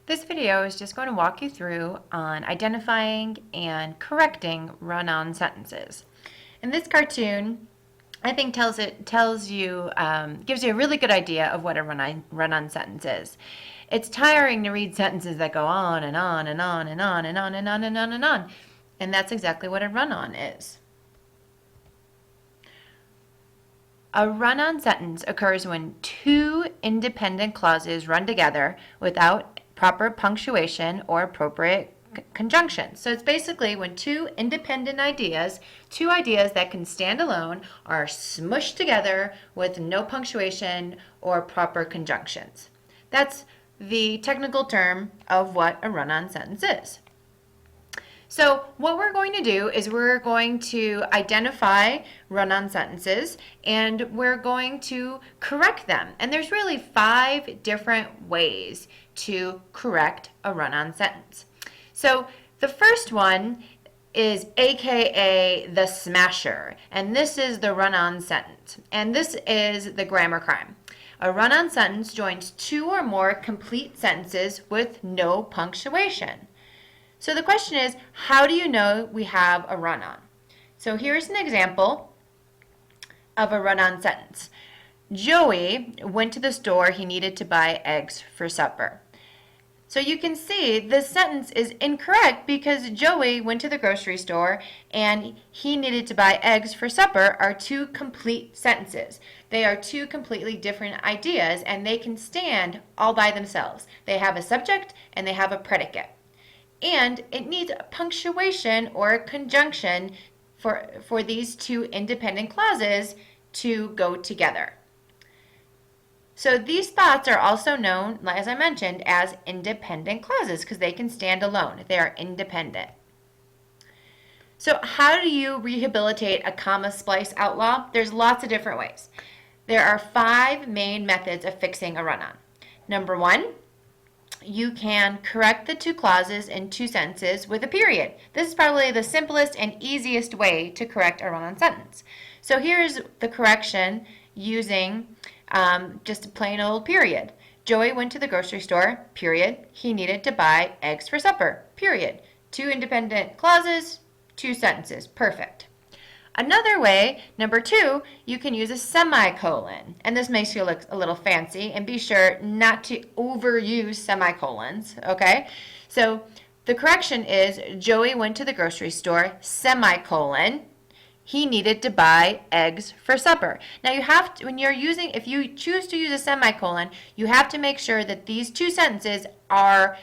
This video is just going to walk you through on identifying and correcting run-on sentences. And this cartoon, I think, gives you a really good idea of what a run-on sentence is. It's tiring to read sentences that go on and on and on and on and on and on and on and on. And that's exactly what a run-on is. A run-on sentence occurs when two independent clauses run together without proper punctuation or appropriate conjunction. So it's basically when two independent ideas, two ideas that can stand alone, are smushed together with no punctuation or proper conjunctions. That's the technical term of what a run-on sentence is. So what we're going to do is we're going to identify run-on sentences and we're going to correct them. And there's really 5 different ways to correct a run-on sentence. So the first one is AKA the smasher, and this is the run-on sentence. And this is the grammar crime. A run-on sentence joins 2 or more complete sentences with no punctuation. So the question is, how do you know we have a run-on? So here's an example of a run-on sentence. Joey went to the store. He needed to buy eggs for supper. So you can see this sentence is incorrect because Joey went to the grocery store and he needed to buy eggs for supper are 2 complete sentences. They are 2 completely different ideas and they can stand all by themselves. They have a subject and they have a predicate. And it needs a punctuation or a conjunction for these 2 independent clauses to go together. So these thoughts are also known, as I mentioned, as independent clauses because they can stand alone. They are independent. So how do you rehabilitate a comma splice outlaw? There's lots of different ways. There are 5 main methods of fixing a run-on. Number 1, you can correct the 2 clauses in 2 sentences with a period. This is probably the simplest and easiest way to correct a run-on sentence. So here's the correction using just a plain old period. Joey went to the grocery store, period. He needed to buy eggs for supper, period. 2 independent clauses, 2 sentences, perfect. Another way, number 2, you can use a semicolon. And this makes you look a little fancy, and be sure not to overuse semicolons, okay? So the correction is Joey went to the grocery store, semicolon. He needed to buy eggs for supper. Now you have to, if you choose to use a semicolon, you have to make sure that these 2 sentences are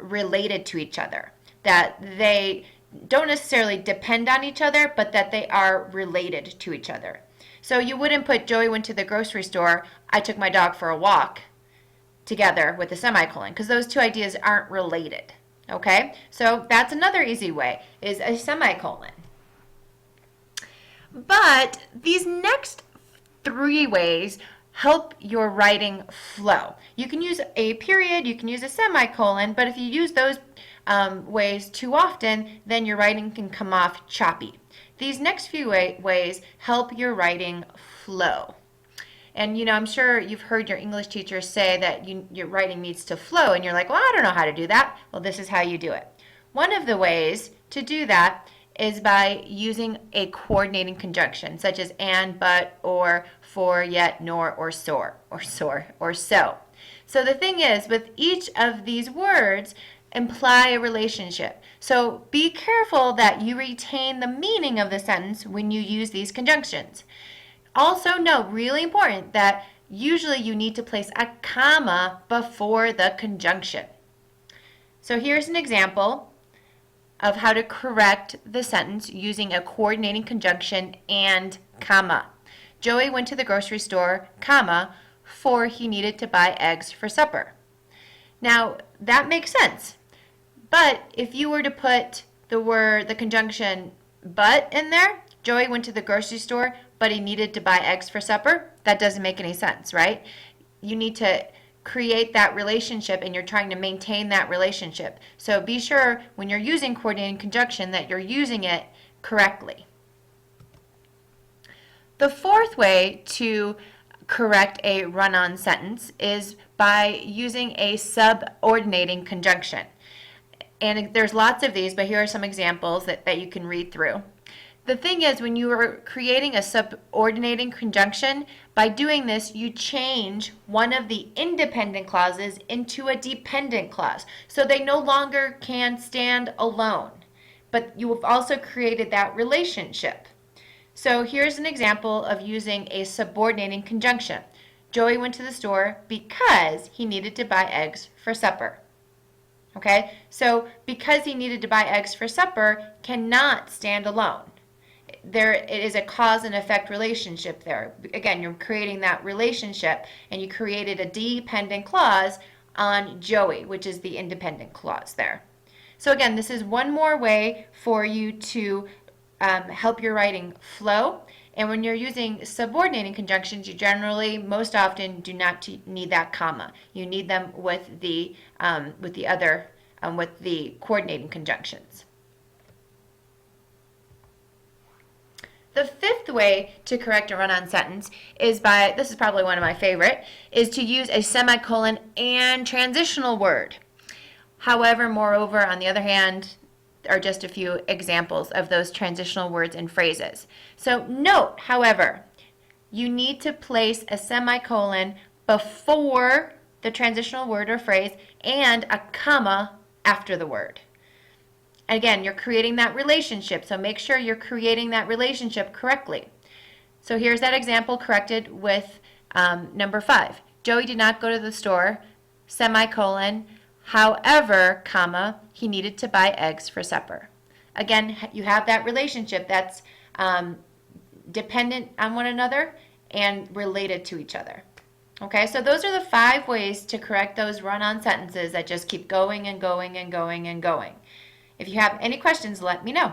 related to each other, that they don't necessarily depend on each other, but that they are related to each other. So you wouldn't put Joey went to the grocery store, I took my dog for a walk together with a semicolon, because those 2 ideas aren't related. Okay? So that's another easy way, is a semicolon. But these next 3 ways help your writing flow. You can use a period, you can use a semicolon, but if you use those ways too often, then your writing can come off choppy. These next few ways help your writing flow. And I'm sure you've heard your English teachers say that your writing needs to flow, and you're like, well, I don't know how to do that. Well, this is how you do it. One of the ways to do that is by using a coordinating conjunction, such as and, but, or, for, yet, nor, or so. So the thing is, with each of these words, imply a relationship. So be careful that you retain the meaning of the sentence when you use these conjunctions. Also note, really important, that usually you need to place a comma before the conjunction. So here's an example of how to correct the sentence using a coordinating conjunction and comma. Joey went to the grocery store, comma, for he needed to buy eggs for supper. Now, that makes sense. But if you were to put the conjunction but in there, Joey went to the grocery store, but he needed to buy eggs for supper, that doesn't make any sense, right? You need to create that relationship, and you're trying to maintain that relationship. So be sure when you're using coordinating conjunction that you're using it correctly. The 4th way to correct a run-on sentence is by using a subordinating conjunction. And there's lots of these, but here are some examples that you can read through. The thing is, when you are creating a subordinating conjunction, by doing this, you change one of the independent clauses into a dependent clause. So they no longer can stand alone, but you have also created that relationship. So here's an example of using a subordinating conjunction. Joey went to the store because he needed to buy eggs for supper. Okay, so because he needed to buy eggs for supper cannot stand alone. It is a cause and effect relationship there. Again, you're creating that relationship, and you created a dependent clause on Joey, which is the independent clause there. So again, this is one more way for you to help your writing flow. And when you're using subordinating conjunctions, you generally, most often, do not need that comma. You need them with the coordinating conjunctions. The fifth way to correct a run-on sentence is this is probably one of my favorite, is to use a semicolon and transitional word. However, moreover, on the other hand, are just a few examples of those transitional words and phrases. So note, however, you need to place a semicolon before the transitional word or phrase and a comma after the word. Again, you're creating that relationship, so make sure you're creating that relationship correctly. So here's that example corrected with number 5. Joey did not go to the store, semicolon, however, comma, he needed to buy eggs for supper. Again, you have that relationship that's dependent on one another and related to each other. Okay, so those are the 5 ways to correct those run-on sentences that just keep going and going and going and going. If you have any questions, let me know.